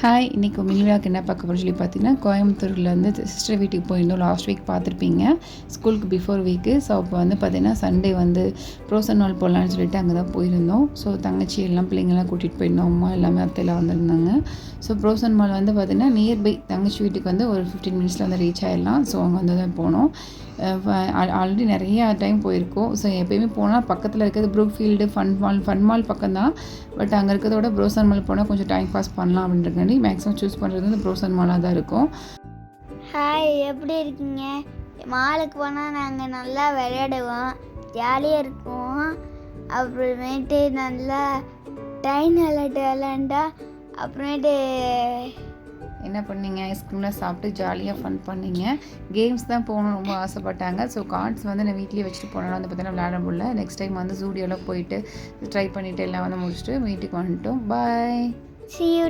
Hi, இன்றைக்கி மினிவிழாக்கு என்ன பார்க்க போகிறோம்னு சொல்லி பார்த்தீங்கன்னா, கோயம்புத்தூரில் வந்து சிஸ்டர் வீட்டுக்கு போயிருந்தோம். லாஸ்ட் வீக் பார்த்துருப்பீங்க, ஸ்கூலுக்கு பிஃபோர் வீக்கு. ஸோ அப்போ வந்து பார்த்திங்கன்னா சண்டே வந்து ப்ரோசன் மால் போகலான்னு சொல்லிட்டு அங்கே தான் போயிருந்தோம். ஸோ தங்கச்சி எல்லாம் பிள்ளைங்கள்லாம் கூட்டிகிட்டு போயிருந்தோம். அம்மா எல்லாமே அத்தையெல்லாம் வந்திருந்தாங்க. ஸோ ப்ரோசன் மால் வந்து பார்த்திங்கன்னா நியர்பை தங்கச்சி வீட்டுக்கு வந்து ஒரு 15 மினிட்ஸில் வந்து ரீச் ஆகிடலாம். ஸோ அங்கே வந்து தான் போனோம். ஆல்ரெடி நிறையா டைம் போயிருக்கோம். ஸோ எப்போயுமே போனால் பக்கத்தில் இருக்கிறது ப்ரூக்ஃபீல்டு ஃபன் மால் பக்கம் தான். பட் அங்கே இருக்கிறத விட ப்ரோசன் மால் போனால் கொஞ்சம் டைம் பாஸ் பண்ணலாம் அப்படின்றக்காண்டி மேக்ஸிமம் சூஸ் பண்ணுறது வந்து ப்ரோசன் மாலாக தான் இருக்கும். ஹாய், எப்படி இருக்கீங்க? மாலுக்கு போனால் நாங்கள் நல்லா விளையாடுவோம், ஜாலியாக இருக்கும். அப்புறமேட்டு நல்லா ட்ரெயின் விளையாண்டா அப்புறமேட்டு என்ன பண்ணீங்க? ஐஸ்கிரீம்லாம் சாப்பிட்டு ஜாலியாக ஃபன் பண்ணிங்க. கேம்ஸ் தான் போகணும்னு ரொம்ப ஆசைப்பட்டாங்க. ஸோ கார்ட்ஸ் வந்து நான் வீட்லேயே வச்சுட்டு போனோன்னா வந்து பார்த்தீங்கன்னா விளையாட முடியல. நெக்ஸ்ட் டைம் வந்து ஜூடியோவில் போயிட்டு ட்ரை பண்ணிவிட்டு எல்லாம் வந்து முடிச்சுட்டு வீட்டுக்கு வந்துட்டோம். பாய். see you.